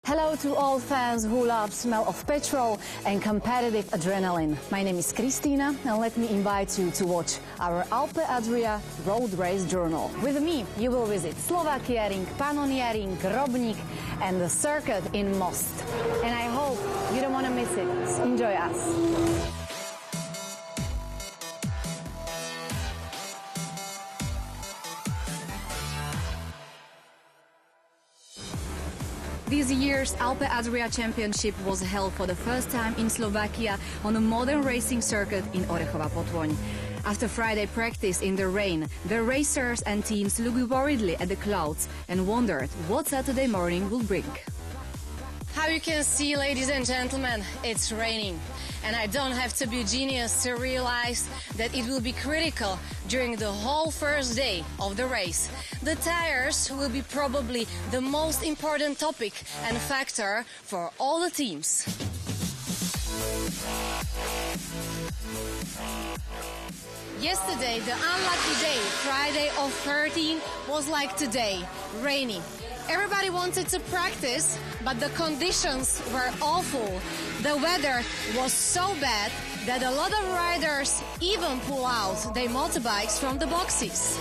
Hello to all fans who love smell of petrol and competitive adrenaline. My name is Kristina and let me invite you to watch our ALPE ADRIA road race journal. With me you will visit Slovakia ring, Pannonia ring, Grobnik and the circuit in Most. And I hope you don't want to miss it. Enjoy us! This year's ALPE ADRIA Championship was held for the first time in Slovakia on a modern racing circuit in Orechova Potvoň. After Friday practice in the rain, the racers and teams looked worriedly at the clouds and wondered what Saturday morning will bring. How you can see, ladies and gentlemen, it's raining. And I don't have to be a genius to realize that it will be critical during the whole first day of the race. The tires will be probably the most important topic and factor for all the teams. Yesterday, the unlucky day, Friday of 13, was like today, rainy. Everybody wanted to practice, but the conditions were awful. The weather was so bad that a lot of riders even pull out their motorbikes from the boxes.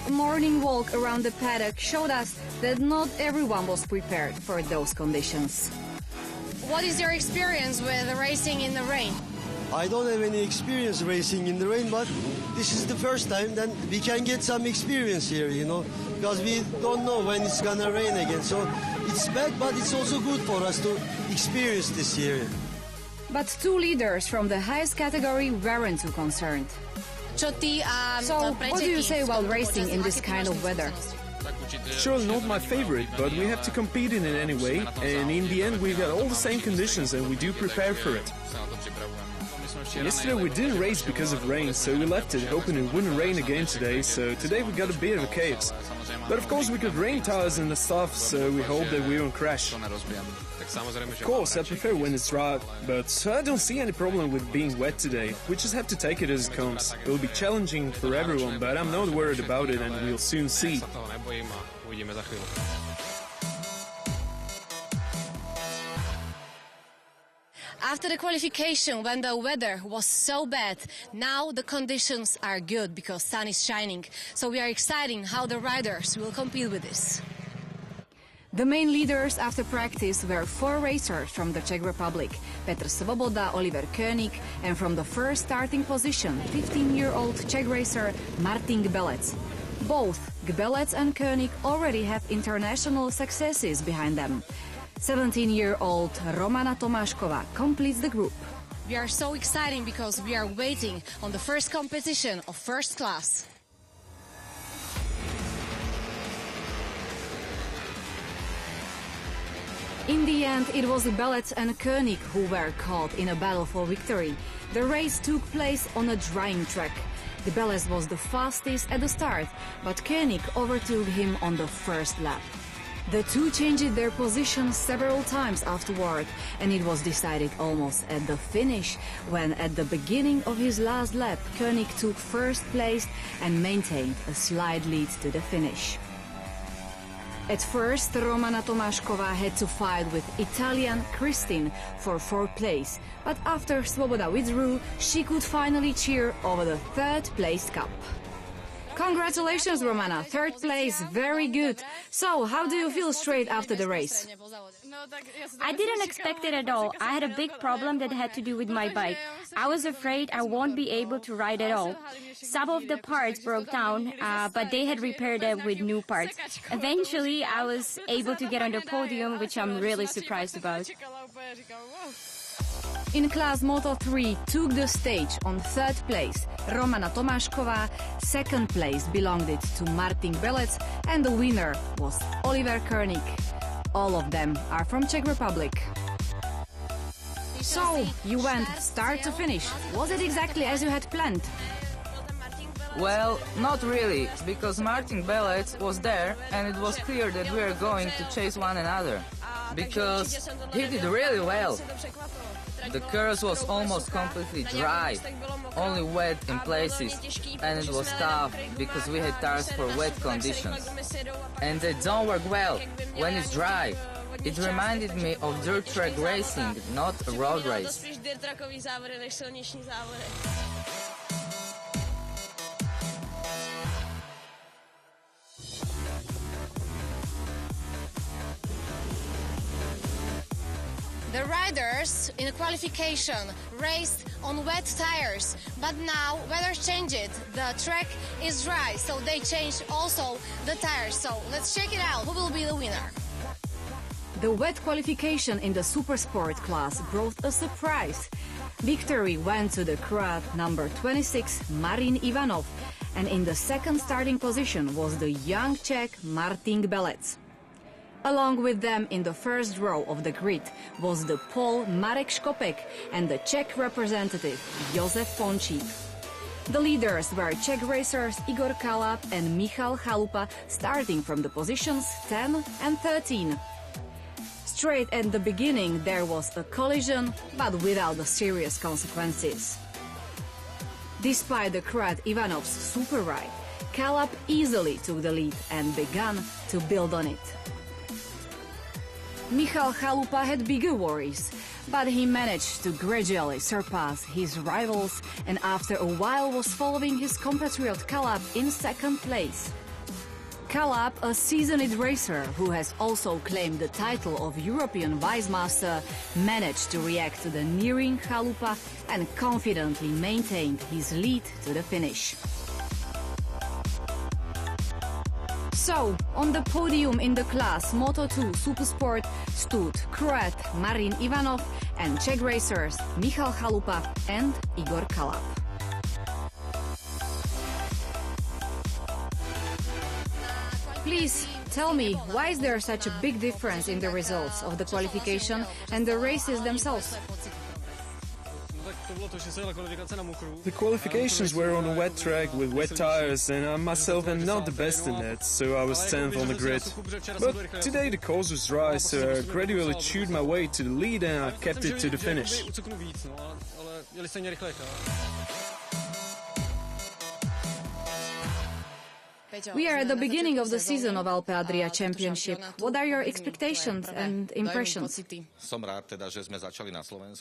A morning walk around the paddock showed us that not everyone was prepared for those conditions. What is your experience with racing in the rain? I don't have any experience racing in the rain, but this is the first time then we can get some experience here, you know, because we don't know when it's gonna rain again. So it's bad, but it's also good for us to experience this year. But two leaders from the highest category weren't too concerned. So, what do you say about racing in this kind of weather? Surely not my favorite, but we have to compete in it anyway, and in the end we got all the same conditions and we do prepare for it. Yesterday we didn't race because of rain, so we left it hoping it wouldn't rain again today, so today we got a bit of a chaos. But of course we got rain tires and the stuff, so we hope that we won't crash. Of course I prefer when it's dry, but I don't see any problem with being wet today. We just have to take it as it comes. It will be challenging for everyone, but I'm not worried about it and we'll soon see. After the qualification, when the weather was so bad, now the conditions are good because sun is shining. So we are excited how the riders will compete with this. The main leaders after practice were four racers from the Czech Republic, Petr Svoboda, Oliver König, and from the first starting position, 15-year-old Czech racer Martin Gbelec. Both Gbelec and König already have international successes behind them. 17-year-old Romana Tomášková completes the group. We are so excited because we are waiting on the first competition of first class. In the end, it was Gbelec and König who were caught in a battle for victory. The race took place on a drying track. Gbelec was the fastest at the start, but König overtook him on the first lap. The two changed their positions several times afterward, and it was decided almost at the finish, when at the beginning of his last lap, König took first place and maintained a slight lead to the finish. At first, Romana Tomášková had to fight with Italian Christine for fourth place, but after Svoboda withdrew, she could finally cheer over the third place cup. Congratulations, Romana. Third place, very good. So, how do you feel straight after the race? I didn't expect it at all. I had a big problem that had to do with my bike. I was afraid I won't be able to ride at all. Some of the parts broke down, but they had repaired them with new parts. Eventually, I was able to get on the podium, which I'm really surprised about. In class Moto3 took the stage on third place Romana Tomášková, second place belonged it to Martin Gbelec, and the winner was Oliver König. All of them are from Czech Republic. So, you went start to finish. Was it exactly as you had planned? Well, not really, because Martin Gbelec was there and it was clear that we were going to chase one another. Because he did really well. The course was almost completely dry. only wet in places, and it was tough because we had tires for wet conditions. And they don't work well when it's dry. It reminded me of dirt track racing, not a road race. The riders in qualification raced on wet tires, but now weather changed. The track is dry, so they changed also the tires. So let's check it out. Who will be the winner? The wet qualification in the Supersport class brought a surprise. Victory went to the Croat number 26 Marin Ivanov, and in the second starting position was the young Czech Martin Belec. Along with them in the first row of the grid was the Pole Marek Škopek and the Czech representative Josef Pončík. The leaders were Czech racers Igor Kalap and Michal Chalupa, starting from the positions 10 and 13. Straight at the beginning there was a collision, but without the serious consequences. Despite the Croat Ivanov's super ride, Kalap easily took the lead and began to build on it. Michal Chalupa had bigger worries, but he managed to gradually surpass his rivals and after a while was following his compatriot Kalap in second place. Kalap, a seasoned racer who has also claimed the title of European Vice Master, managed to react to the nearing Chalupa and confidently maintained his lead to the finish. So, on the podium in the class Moto2 Supersport stood Croat Marin Ivanov and Czech racers Michal Chalupa and Igor Kalap. Please tell me, why is there such a big difference in the results of the qualification and the races themselves? The qualifications were on a wet track with wet tires, and I myself am not the best in that, so I was 10th on the grid. But today the course was dry, so I gradually chewed my way to the lead and I kept it to the finish. We are at the beginning of the season of ALPE ADRIA Championship. What are your expectations and impressions?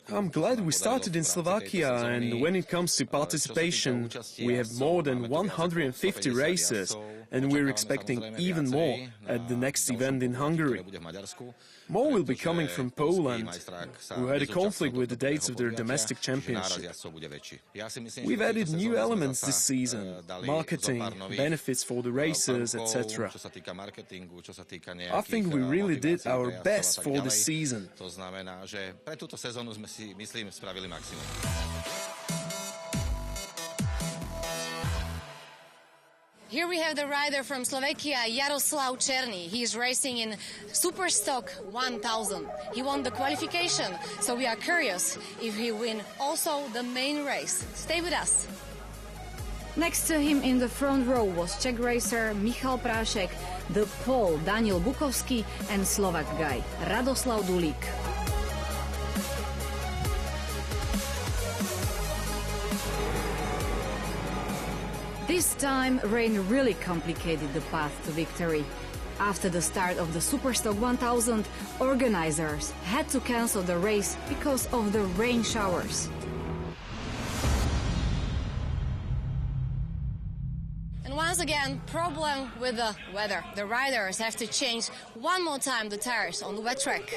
I'm glad we started in Slovakia, and when it comes to participation, we have more than 150 races, and we're expecting even more at the next event in Hungary. More will be coming from Poland, who had a conflict with the dates of their domestic championship. We've added new elements this season, marketing, benefits for the racers, etc. I think we really did our best for this season. Here we have the rider from Slovakia, Jaroslav Černý. He is racing in Superstock 1000. He won the qualification, so we are curious if he win also the main race. Stay with us. Next to him in the front row was Czech racer Michal Prášek, the Pole Daniel Bukovský and Slovak guy Radoslav Dulík. This time, rain really complicated the path to victory. After the start of the Superstock 1000, organizers had to cancel the race because of the rain showers. And once again, problem with the weather. The riders have to change one more time the tires on the wet track.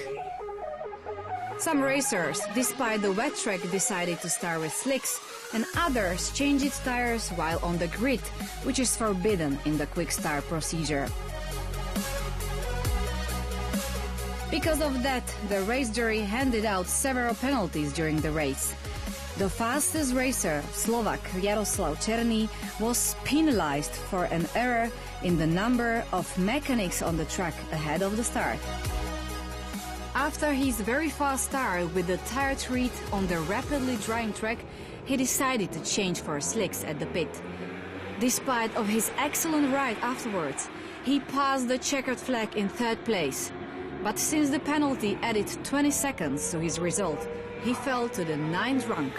Some racers, despite the wet track, decided to start with slicks, and others changed tires while on the grid, which is forbidden in the quick start procedure. Because of that, the race jury handed out several penalties during the race. The fastest racer, Slovak Jaroslav Černý, was penalized for an error in the number of mechanics on the track ahead of the start. After his very fast start with the tire treat on the rapidly drying track, he decided to change for slicks at the pit. Despite of his excellent ride afterwards, he passed the checkered flag in third place. But since the penalty added 20 seconds to his result, he fell to the 9th rank.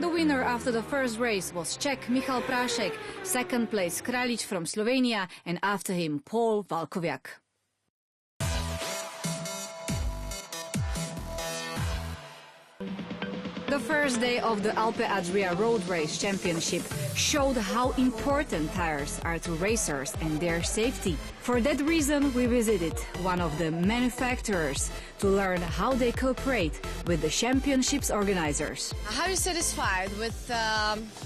The winner after the first race was Czech Michal Prášek, second place Kraljic from Slovenia, and after him Paul Valkoviak. The first day of the ALPE ADRIA Road Race Championship showed how important tires are to racers and their safety. For that reason, we visited one of the manufacturers to learn how they cooperate with the championship's organizers. How are you satisfied with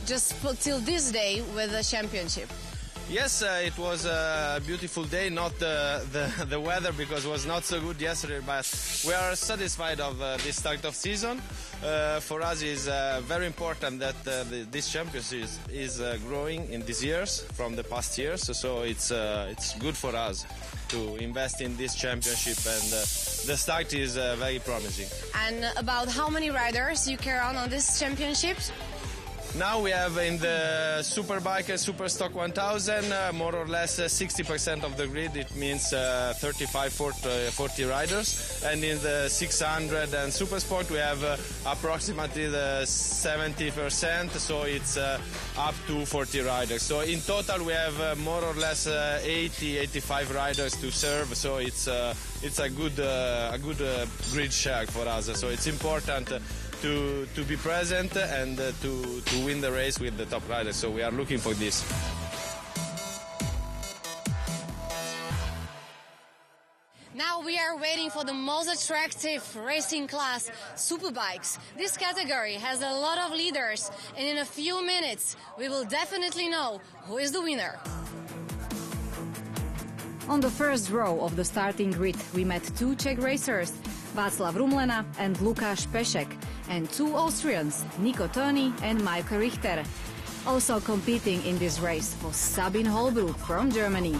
just till this day with the championship? Yes, it was a beautiful day, not the weather because it was not so good yesterday, but we are satisfied of this start of season. For us it's very important that this championship is growing in these years from the past years, so it's good for us to invest in this championship, and the start is very promising. And about how many riders you carry on this championship? Now we have in the Superbike and Superstock 1000 more or less 60% of the grid. It means 35-40 riders, and in the 600 and Supersport we have approximately the 70%, so it's up to 40 riders. So in total we have more or less 80-85 riders to serve, so it's a good grid share for us. So it's important to be present and to win the race with the top riders, so we are looking for this. Now we are waiting for the most attractive racing class, Superbikes. This category has a lot of leaders, and in a few minutes we will definitely know who is the winner. On the first row of the starting grid, we met two Czech racers, Václav Rumlena and Lukáš Pešek, and two Austrians, Nico Toni and Maike Richter. Also competing in this race was Sabine Holbrook from Germany.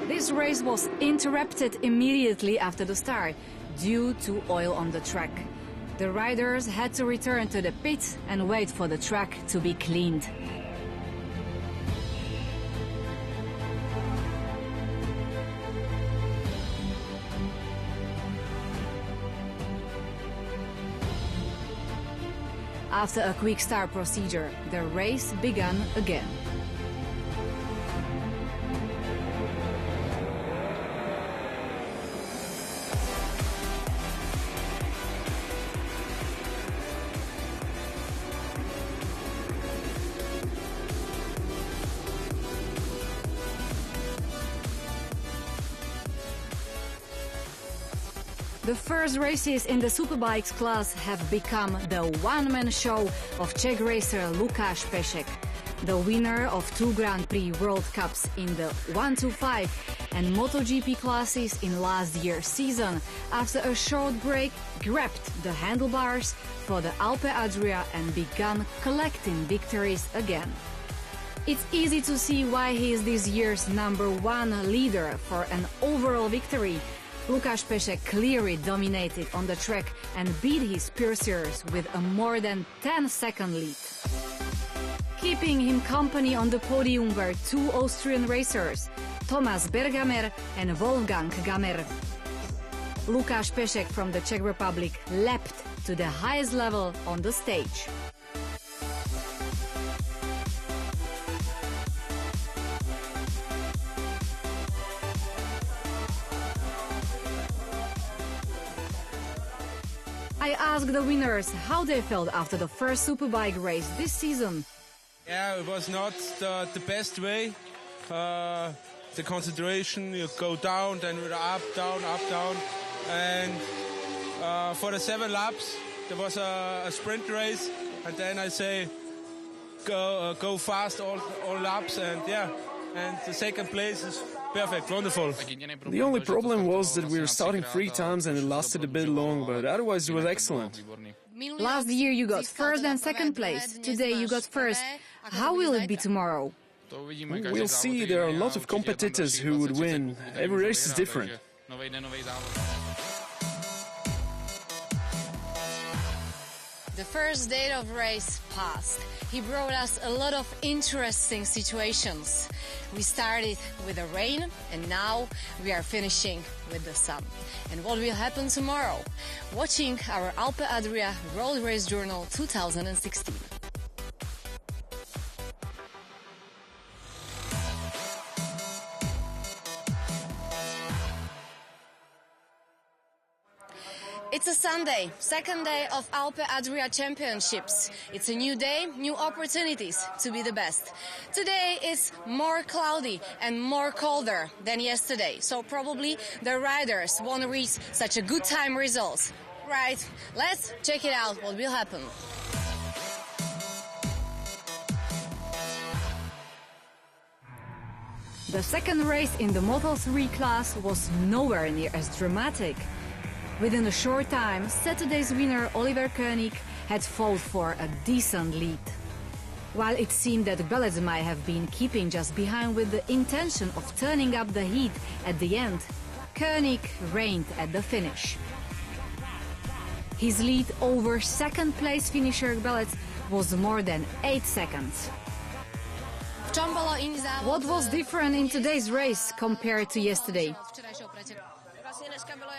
This race was interrupted immediately after the start due to oil on the track. The riders had to return to the pit and wait for the track to be cleaned. After a quick start procedure, the race began again. The first races in the Superbikes class have become the one-man show of Czech racer Lukáš Pešek, the winner of 2 Grand Prix World Cups in the 125 and MotoGP classes in last year's season. After a short break, grabbed the handlebars for the ALPE ADRIA and began collecting victories again. It's easy to see why he is this year's #1 leader for an overall victory. Lukáš Pešek clearly dominated on the track and beat his pursuers with a more than 10-second lead. Keeping him company on the podium were 2 Austrian racers, Thomas Bergamer and Wolfgang Gamer. Lukáš Pešek from the Czech Republic leapt to the highest level on the stage. I asked the winners how they felt after the first Superbike race this season. Yeah, it was not the best way. The concentration, you go down, then you're up, down, and for the 7 laps there was a sprint race, and then I say go fast all laps, and yeah, and the second place is perfect, wonderful. The only problem was that we were starting 3 times and it lasted a bit long, but otherwise it was excellent. Last year you got first and second place. Today you got first. How will it be tomorrow? We'll see. There are a lot of competitors who would win. Every race is different. The first day of race passed. He brought us a lot of interesting situations. We started with the rain and now we are finishing with the sun. And what will happen tomorrow? Watching our ALPE ADRIA World Race Journal 2016. It's a Sunday, second day of ALPE ADRIA Championships. It's a new day, new opportunities to be the best. Today is more cloudy and more colder than yesterday, so probably the riders won't reach such a good time results. Right, let's check it out what will happen. The second race in the Moto3 class was nowhere near as dramatic. Within a short time, Saturday's winner Oliver Koenig had fought for a decent lead. While it seemed that Belec might have been keeping just behind with the intention of turning up the heat at the end, Koenig reigned at the finish. His lead over second-place finisher Belec was more than 8 seconds. What was different in today's race compared to yesterday?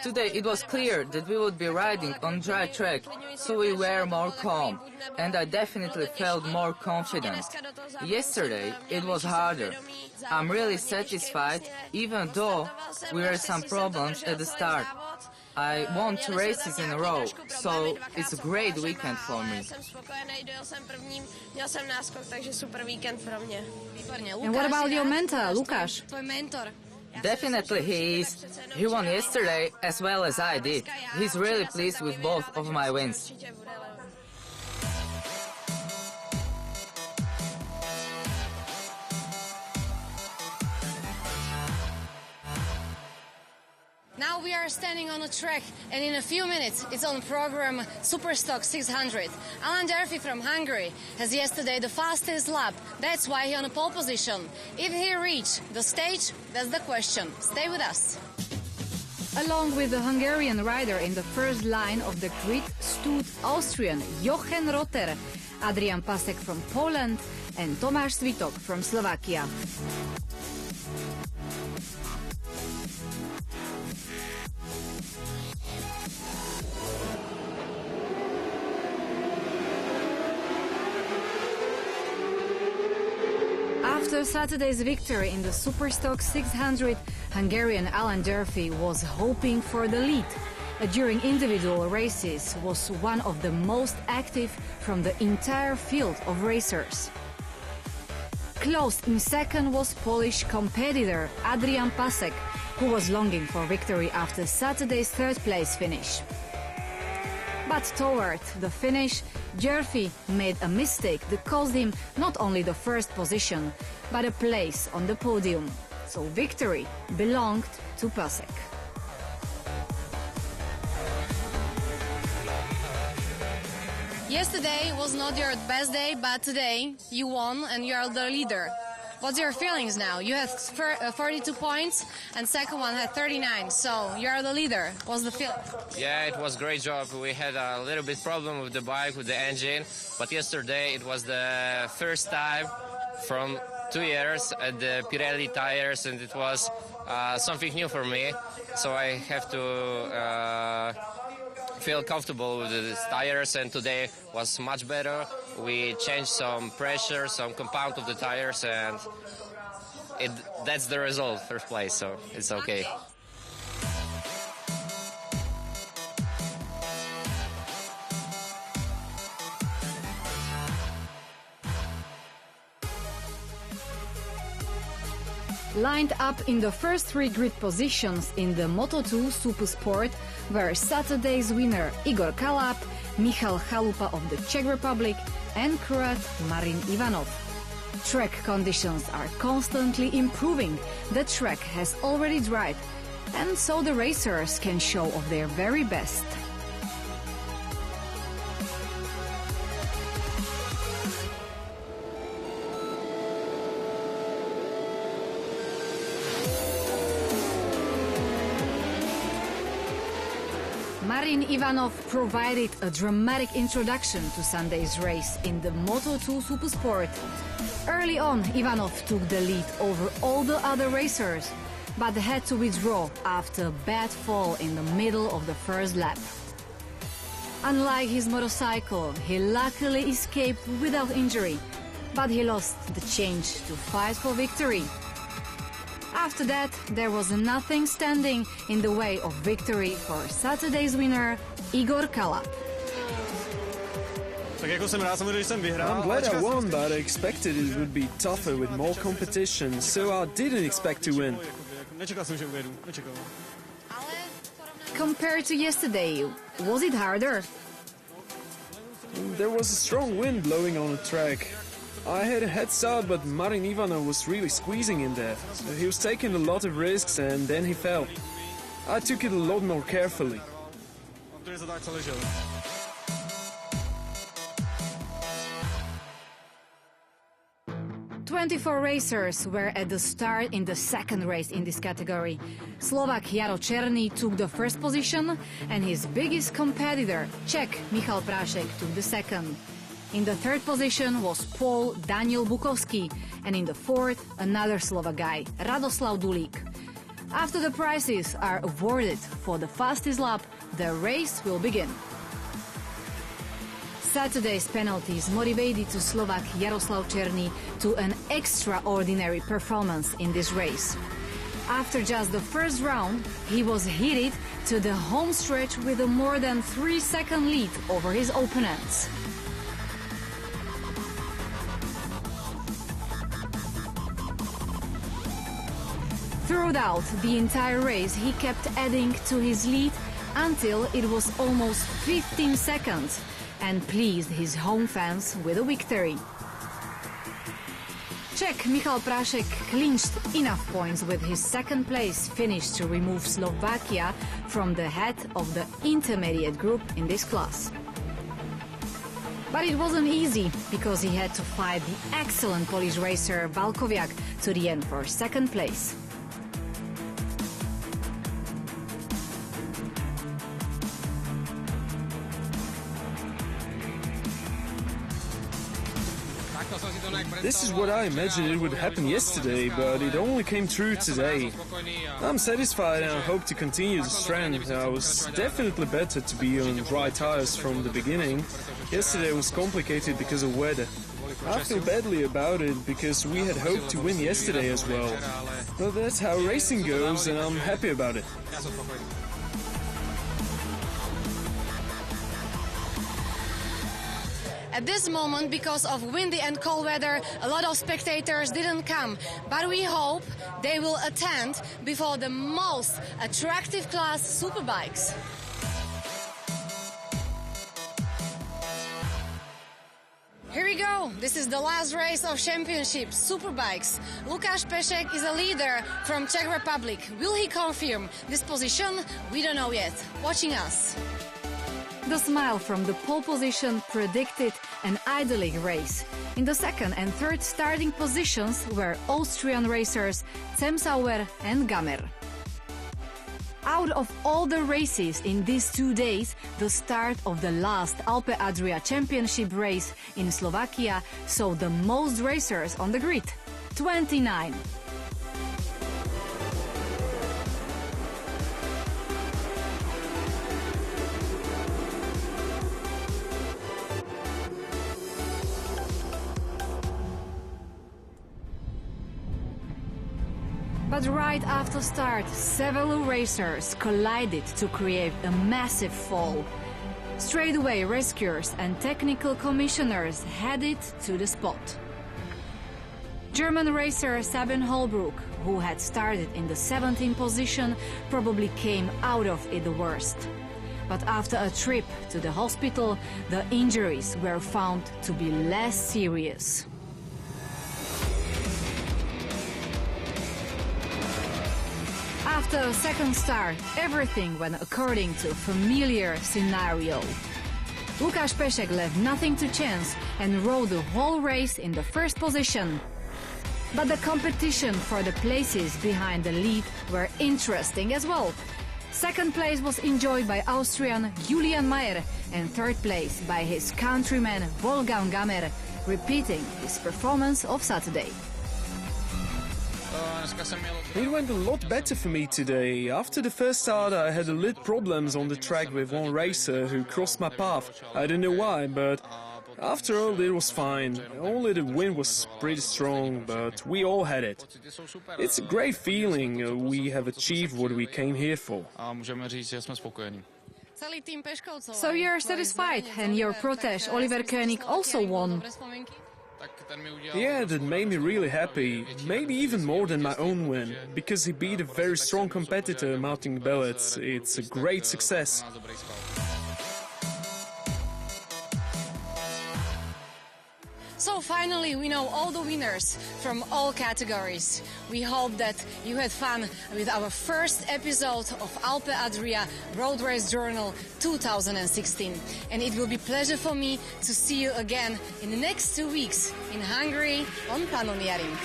Today it was clear that we would be riding on dry track, so we were more calm, and I definitely felt more confident. Yesterday it was harder. I'm really satisfied, even though we had some problems at the start. I won 2 races in a row, so it's a great weekend for me. And what about your mentor, Lukáš? Definitely he is. He won yesterday as well as I did. He's really pleased with both of my wins. Now we are standing on a track, and in a few minutes it's on program Superstock 600. Alan Durfee from Hungary has yesterday the fastest lap. That's why he's on a pole position. If he reached the stage, that's the question. Stay with us. Along with the Hungarian rider in the first line of the grid stood Austrian Jochen Rotter, Adrian Pasek from Poland and Tomáš Svitok from Slovakia. After Saturday's victory in the Superstock 600, Hungarian Alan Durfee was hoping for the lead. During individual races, was one of the most active from the entire field of racers. Close in second was Polish competitor Adrian Pasek, who was longing for victory after Saturday's third-place finish. But toward the finish, Durfee made a mistake that cost him not only the first position, but a place on the podium. So victory belonged to Pasek. Yesterday was not your best day, but today you won and you are the leader. What's your feelings now? You have 42 points and second one had 39, so you are the leader. What's the feeling? Yeah, it was a great job. We had a little bit problem with the bike, with the engine, but yesterday it was the first time from 2 years at the Pirelli tires, and it was something new for me, so I have to feel comfortable with the tires, and today was much better. We changed some pressure, some compound of the tires, and that's the result, first place, so it's okay. Lined up in the first 3 grid positions in the Moto2 Supersport were Saturday's winner Igor Kalap, Michal Chalupa of the Czech Republic and Croat Marin Ivanov. Track conditions are constantly improving. The track has already dried, and so the racers can show off their very best. Marin Ivanov provided a dramatic introduction to Sunday's race in the Moto2 Supersport. Early on, Ivanov took the lead over all the other racers, but had to withdraw after a bad fall in the middle of the first lap. Unlike his motorcycle, he luckily escaped without injury, but he lost the chance to fight for victory. After that, there was nothing standing in the way of victory for Saturday's winner, Igor Kalap. I'm glad I won, but I expected it would be tougher with more competition, so I didn't expect to win. Compared to yesterday, was it harder? There was a strong wind blowing on the track. I had a head start, but Marin Ivanov was really squeezing in there. He was taking a lot of risks and then he fell. I took it a lot more carefully. 24 racers were at the start in the second race in this category. Slovak Jaro Černý took the first position and his biggest competitor, Czech Michal Prášek, took the second. In the third position was Pole Daniel Bukovský, and in the fourth, another Slovak guy, Radoslav Dulík. After the prizes are awarded for the fastest lap, the race will begin. Saturday's penalties motivated to Slovak Jaroslav Černý to an extraordinary performance in this race. After just the first round, he was heated to the home stretch with a more than 3-second lead over his opponents. Throughout the entire race, he kept adding to his lead until it was almost 15 seconds and pleased his home fans with a victory. Czech Michal Prášek clinched enough points with his second place finish to remove Slovakia from the head of the intermediate group in this class. But it wasn't easy because he had to fight the excellent Polish racer Walkowiak to the end for second place. This is what I imagined it would happen yesterday, but it only came true today. I'm satisfied and I hope to continue this trend. I was definitely better to be on dry tires from the beginning. Yesterday was complicated because of weather. I feel badly about it because we had hoped to win yesterday as well. But that's how racing goes and I'm happy about it. At this moment, because of windy and cold weather, a lot of spectators didn't come, but we hope they will attend before the most attractive class, Superbikes. Here we go. This is the last race of championship, Superbikes. Lukáš Pešek is a leader from Czech Republic. Will he confirm this position? We don't know yet. Watching us. The smile from the pole position predicted an idyllic race. In the second and third starting positions were Austrian racers Zemsauer and Gamer. Out of all the races in these 2 days, the start of the last ALPE ADRIA championship race in Slovakia saw the most racers on the grid, 29. But right after start, several racers collided to create a massive fall. Straight away, rescuers and technical commissioners headed to the spot. German racer Sabine Holbrook, who had started in the 17th position, probably came out of it the worst. But after a trip to the hospital, the injuries were found to be less serious. After a second start, everything went according to a familiar scenario. Lukáš Pešek left nothing to chance and rode the whole race in the first position. But the competition for the places behind the lead were interesting as well. Second place was enjoyed by Austrian Julian Mayer and third place by his countryman Wolfgang Gamer, repeating his performance of Saturday. It went a lot better for me today. After the first start, I had a little problems on the track with one racer who crossed my path. I don't know why, but after all, it was fine. Only the wind was pretty strong, but we all had it. It's a great feeling. We have achieved what we came here for. So you're satisfied, and your protege Oliver König also won. Yeah, that made me really happy. Maybe even more than my own win, because he beat a very strong competitor, Martin Belec. It's a great success. So finally, we know all the winners from all categories. We hope that you had fun with our first episode of ALPE ADRIA Road Race Journal 2016. And it will be a pleasure for me to see you again in the next 2 weeks in Hungary on Pannonia Ring.